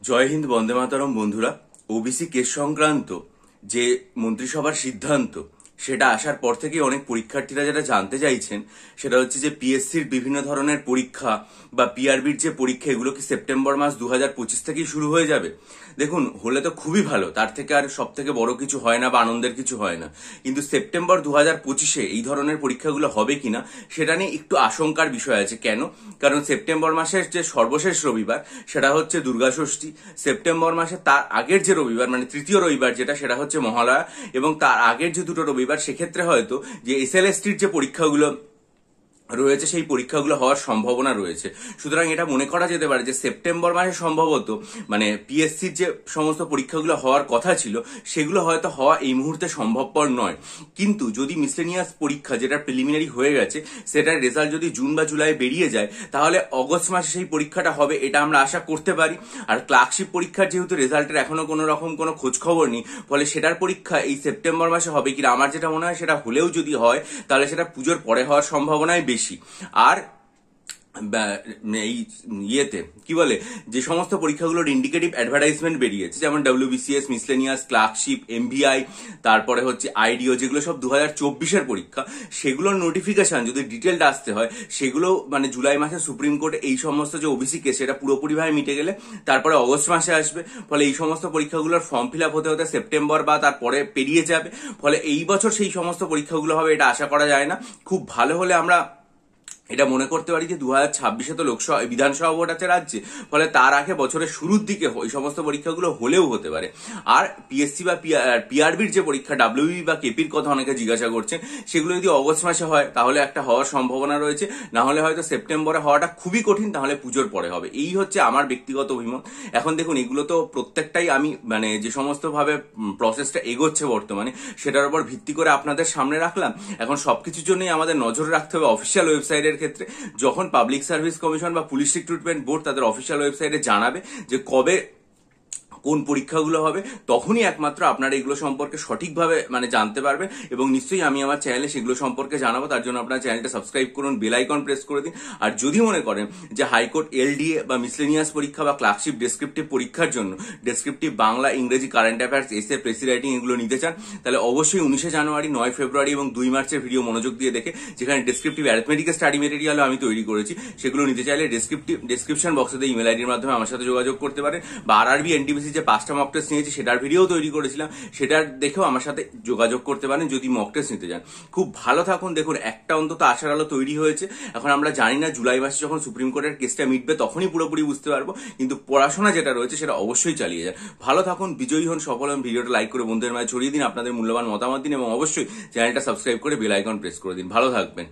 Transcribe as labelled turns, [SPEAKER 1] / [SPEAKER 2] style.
[SPEAKER 1] জয় হিন্দ, বন্দে মাতরম। বন্ধুরা, OBC case সংক্রান্ত যে মন্ত্রিসভার সিদ্ধান্ত সেটা আসার পর থেকেই অনেক পরীক্ষার্থীরা যেটা জানতে চাইছেন সেটা হচ্ছে যে পিএসসির বিভিন্ন ধরনের পরীক্ষা বা পিআরবির যে পরীক্ষা এগুলো কি সেপ্টেম্বর মাস 2025 থেকেই শুরু হয়ে যাবে। দেখুন, হলে তো খুবই ভালো, তার থেকে আর সব থেকে বড় কিছু হয় না বা আনন্দের কিছু হয় না, কিন্তু সেপ্টেম্বর 2025-এ এই ধরনের পরীক্ষাগুলো হবে কিনা সেটা নিয়ে একটু আশঙ্কার বিষয় আছে। কেন? কারণ সেপ্টেম্বর মাসের যে সর্বশেষ রবিবার সেটা হচ্ছে দুর্গা ষষ্ঠী, সেপ্টেম্বর মাসে তার আগের যে রবিবার মানে তৃতীয় রবিবার যেটা সেটা হচ্ছে মহালয়া, এবং তার আগের যে দুটো রবিবার সেক্ষেত্রে হয়তো যে এসএলএসটির যে পরীক্ষাগুলো রয়েছে সেই পরীক্ষাগুলো হওয়ার সম্ভাবনা রয়েছে। সুতরাং এটা মনে করা যেতে পারে যে সেপ্টেম্বর মাসে সম্ভবত মানে পিএসসির যে সমস্ত পরীক্ষাগুলো হওয়ার কথা ছিল সেগুলো হয়তো হওয়া এই মুহূর্তে সম্ভবপর নয়। কিন্তু যদি মিসলেনিয়াস পরীক্ষা যেটা প্রিলিমিনারি হয়ে গেছে সেটার রেজাল্ট যদি জুন বা জুলাই বেরিয়ে যায় তাহলে অগস্ট মাসে সেই পরীক্ষাটা হবে, এটা আমরা আশা করতে পারি। আর ক্লার্কশিপ পরীক্ষার যেহেতু রেজাল্টের এখনো কোনো রকম কোনো খোঁজ খবর নেই, ফলে সেটার পরীক্ষা এই সেপ্টেম্বর মাসে হবে কিনা আমার যেটা মনে হয় সেটা হলেও যদি হয় তাহলে সেটা পুজোর পরে হওয়ার সম্ভাবনাই বেশি। আর এই ইয়েতে কি বলে, যে সমস্ত পরীক্ষাগুলোর ইন্ডিকেটিভ অ্যাডভার্টাইজমেন্ট বেরিয়েছে যেমন ডব্লিউবিসিএস, মিসলেনিয়াস, ক্লার্কশিপ, এমভিআই, তারপরে হচ্ছে আইডিও, যেগুলো সব 2024-এর পরীক্ষা, সেগুলোর নোটিফিকেশন যদি ডিটেলড আসতে হয় সেগুলো মানে জুলাই মাসে সুপ্রিম কোর্টে এই সমস্ত যে ওবিসি কেস সেটা পুরোপুরিভাবে মিটে গেলে তারপরে অগস্ট মাসে আসবে। ফলে এই সমস্ত পরীক্ষাগুলোর ফর্ম ফিল আপ হতে হতে সেপ্টেম্বর বা তারপরে পেরিয়ে যাবে। ফলে এই বছর সেই সমস্ত পরীক্ষাগুলো হবে এটা আশা করা যায় না। খুব ভালো হলে আমরা এটা মনে করতে পারি যে 2026-এ তো লোকসভা বিধানসভা ভোট আছে রাজ্যে, ফলে তার আগে বছরের শুরুর দিকে ওই সমস্ত পরীক্ষাগুলো হলেও হতে পারে। আর পিএসসি বা পিআরবির যে পরীক্ষা ডাব্লিউবি বা কেপির কথা অনেকে জিজ্ঞাসা করছেন, সেগুলো যদি অগস্ট মাসে হয় তাহলে একটা হওয়ার সম্ভাবনা রয়েছে, না হলে হয়তো সেপ্টেম্বরে হওয়াটা খুবই কঠিন, তাহলে পুজোর পরে হবে। এই হচ্ছে আমার ব্যক্তিগত অভিমত। এখন দেখুন, এগুলো তো প্রত্যেকটাই আমি মানে যে সমস্ত ভাবে প্রসেসটা এগোচ্ছে বর্তমানে সেটার উপর ভিত্তি করে আপনাদের সামনে রাখলাম। এখন সবকিছুর জন্যই আমাদের নজর রাখতে হবে অফিসিয়াল ওয়েবসাইটের ক্ষেত্রে। যখন পাবলিক সার্ভিস কমিশন বা পুলিশ রিক্রুটমেন্ট বোর্ড তাদের অফিসিয়াল ওয়েবসাইটে জানাবে যে কবে কোন পরীক্ষাগুলো হবে, তখনই একমাত্র আপনারা এগুলো সম্পর্কে সঠিকভাবে মানে জানতে পারবেন। এবং নিশ্চয়ই আমি আমার চ্যানেলে সেগুলো সম্পর্কে জানাবো, তার জন্য আপনার চ্যানেলটা সাবস্ক্রাইব করুন, বেল আইকন প্রেস করে দিন। আর যদি মনে করেন যে হাইকোর্ট, এলডিএ বা মিসলেনিয়াস পরীক্ষা বা ক্লার্কশিপ ডেসক্রিপটিভ পরীক্ষার জন্য ডেসক্রিপটিভ বাংলা, ইংরেজি, কারেন্ট অ্যাফেয়ার্স, এসে, প্রেসি রাইটিং এগুলো নিতে চান, তাহলে অবশ্যই 19শে জানুয়ারি, 9 ফেব্রুয়ারি এবং 2 মার্চের ভিডিও মনোযোগ দিয়ে দেখে, যেখানে ডেসক্রিপটিভ অ্যারিথমেটিকের স্টাডি মেটেরিয়ালও আমি তৈরি করেছি, সেগুলো নিতে চাইলে ডেসক্রিপশন বক্সে ইমেল আইডির মাধ্যমে আমার সাথে যোগাযোগ করতে পারেন। বা আরআরবি এনটিপিসি যে 5টা মক টেস্ট নিয়েছি সেটার ভিডিও তৈরি করেছিলাম, সেটার দেখেও আমার সাথে যোগাযোগ করতে পারেন যদি মক টেস্ট নিতে চান। খুব ভালো থাকুন। দেখুন, একটা অন্তত আশার আলো তৈরি হয়েছে। এখন আমরা জানি না জুলাই মাসে যখন সুপ্রিম কোর্টের কেসটা মিটবে তখনই পুরোপুরি বুঝতে পারবো, কিন্তু পড়াশোনা যেটা রয়েছে সেটা অবশ্যই চালিয়ে যান। ভালো থাকুন, বিজয়ী হন, সফল হন। ভিডিওটা লাইক করে বন্ধুদের মাঝে ছড়িয়ে দিন, আপনাদের মূল্যবান মতামত দিন এবং অবশ্যই চ্যানেলটা সাবস্ক্রাইব করে বেল আইকন প্রেস করে দিন। ভালো থাকবেন।